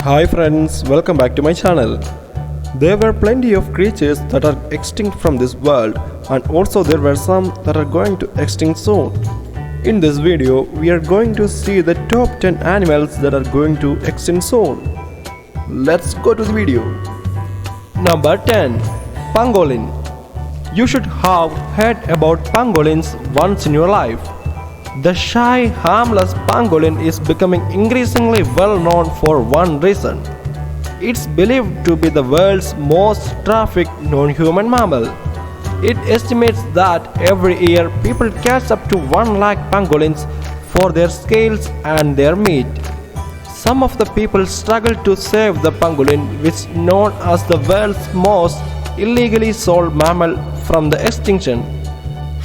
Hi friends, welcome back to my channel. There were plenty of creatures that are extinct from this world, and also there were some that are going to extinct soon. In this video, we are going to see the top 10 animals that are going to extinct soon. Let's go to the video. Number 10. Pangolin. You should have heard about pangolins once in your life. The shy, harmless pangolin is becoming increasingly well known for one reason. It's believed to be the world's most trafficked non-human mammal. It estimates that every year people catch up to 1 lakh pangolins for their scales and their meat. Some of the people struggle to save the pangolin, which is known as the world's most illegally sold mammal, from the extinction.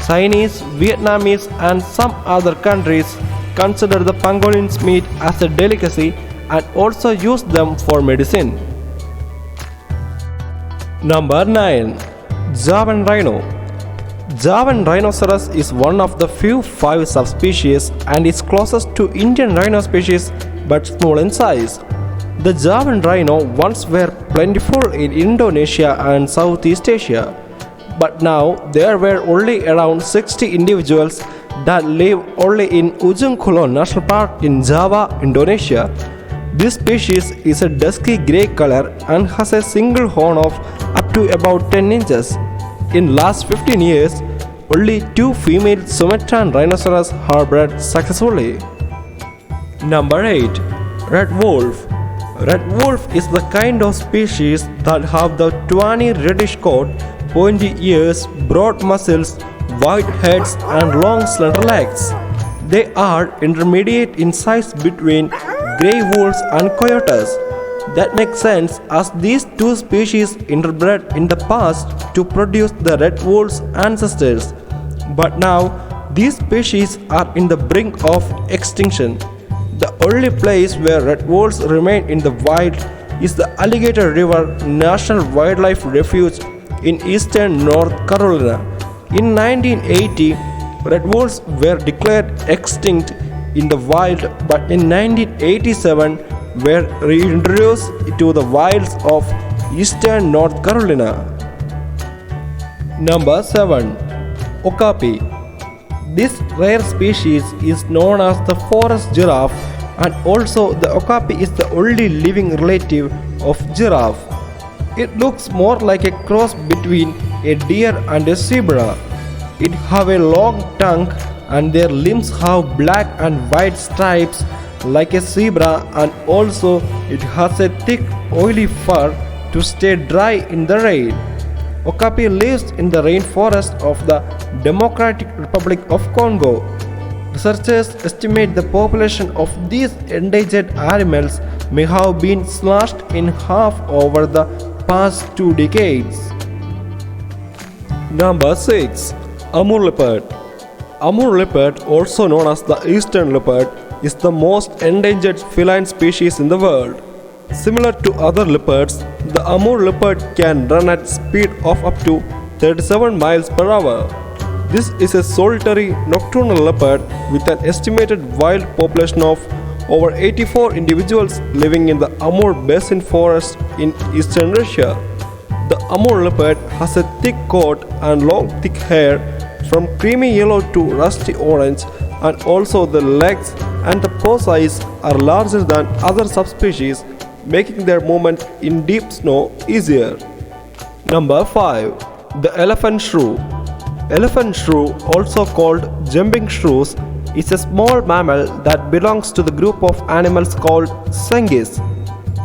Chinese, Vietnamese and some other countries consider the pangolin's meat as a delicacy and also use them for medicine. Number 9. Javan rhino. Javan rhinoceros is one of the few 5 subspecies and is closest to Indian rhino species but small in size. The Javan rhino once were plentiful in Indonesia and Southeast Asia, but now there were only around 60 individuals that live only in Ujung Kulon National Park in Java, Indonesia. This species is a dusky grey color and has a single horn of up to about 10 inches. In last 15 years, only 2 female Sumatran rhinoceros are bred successfully. Number 8. Red wolf. Red wolf is the kind of species that have the tawny reddish coat, pointy ears, broad muscles, wide heads and long slender legs. They are intermediate in size between grey wolves and coyotes. That makes sense as these 2 species interbred in the past to produce the red wolf's ancestors. But now these species are in the brink of extinction. The only place where red wolves remain in the wild is the Alligator River National Wildlife Refuge in eastern North Carolina. In 1980, red wolves were declared extinct in the wild, but in 1987 were reintroduced to the wilds of eastern North Carolina. Number 7. Okapi. This rare species is known as the forest giraffe, and also the okapi is the only living relative of giraffe. It looks more like a cross between a deer and a zebra. It have a long tongue and their limbs have black and white stripes like a zebra, and also it has a thick oily fur to stay dry in the rain. Okapi lives in the rainforest of the Democratic Republic of Congo. Researchers estimate the population of these endangered animals may have been slashed in half over the past 2 decades. Number 6. Amur leopard. Amur leopard, also known as the eastern leopard, is the most endangered feline species in the world. Similar to other leopards, the Amur leopard can run at speed of up to 37 miles per hour. This is a solitary nocturnal leopard with an estimated wild population of over 84 individuals living in the Amur Basin forest in eastern Russia. The Amur leopard has a thick coat and long thick hair from creamy yellow to rusty orange, and also the legs and the paw size are larger than other subspecies, making their movement in deep snow easier. Number 5. The elephant shrew. Elephant shrew, also called jumping shrews, is a small mammal that belongs to the group of animals called sengis.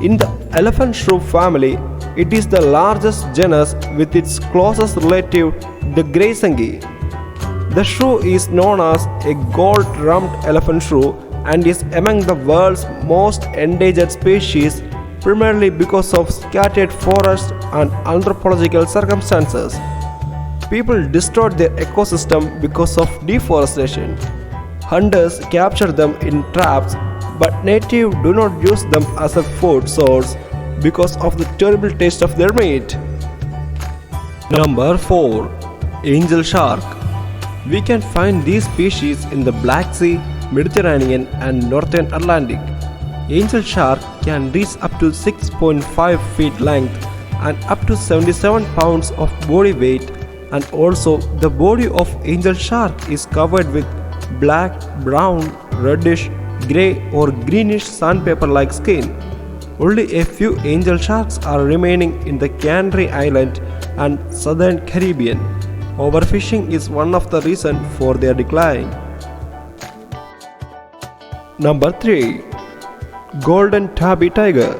In the elephant shrew family, it is the largest genus with its closest relative, the grey sengi. The shrew is known as a gold-rumped elephant shrew and is among the world's most endangered species, primarily because of scattered forests and anthropological circumstances. People destroyed their ecosystem because of deforestation. Hunters capture them in traps, but natives do not use them as a food source because of the terrible taste of their meat. Number 4. Angel shark. We can find these species in the Black Sea, Mediterranean and Northern Atlantic. angel shark can reach up to 6.5 feet length and up to 77 pounds of body weight, and also the body of angel shark is covered with black, brown, reddish, grey or greenish sandpaper-like skin. Only a few angel sharks are remaining in the Canary Islands and southern Caribbean. Overfishing is one of the reasons for their decline. Number 3. Golden Tabby Tiger.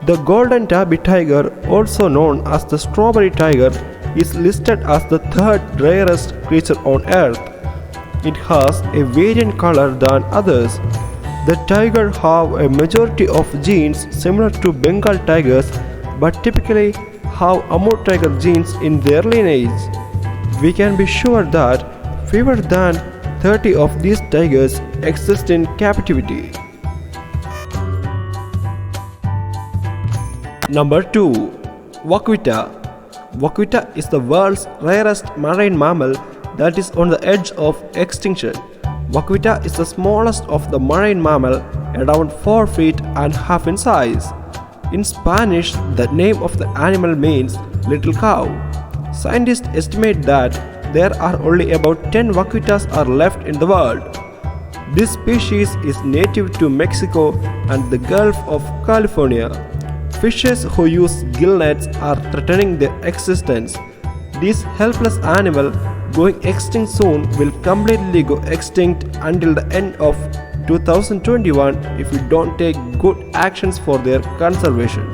The golden tabby tiger, also known as the strawberry tiger, is listed as the third rarest creature on earth. It has a variant color than others. The tiger have a majority of genes similar to Bengal tigers, but typically have Amur tiger genes in their lineage. We can be sure that fewer than 30 of these tigers exist in captivity. Number 2. Vaquita. Vaquita is the world's rarest marine mammal that is on the edge of extinction. Vaquita is the smallest of the marine mammal, around 4 feet and a half in size. In Spanish, the name of the animal means little cow. Scientists estimate that there are only about 10 vaquitas are left in the world. This species is native to Mexico and the Gulf of California. Fishes who use gill nets are threatening their existence. This helpless animal, going extinct soon, will completely go extinct until the end of 2021 if we don't take good actions for their conservation.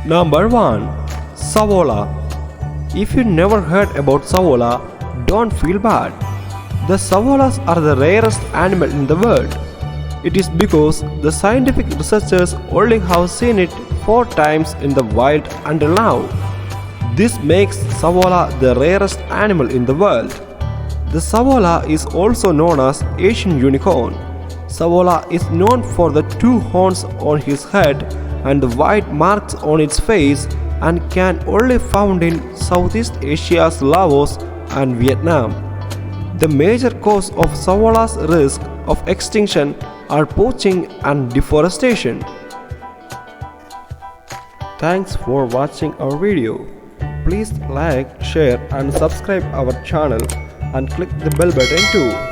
Number 1. Saola. If you never heard about Saola, don't feel bad. The saolas are the rarest animal in the world. It is because the scientific researchers only have seen it 4 times in the wild until now. This makes saola the rarest animal in the world. The saola is also known as Asian unicorn. Saola is known for the 2 horns on his head and the white marks on its face, and can only found in Southeast Asia's Laos and Vietnam. The major cause of saola's risk of extinction are poaching and deforestation. Thanks for watching our video. Please like, share and subscribe our channel and click the bell button too.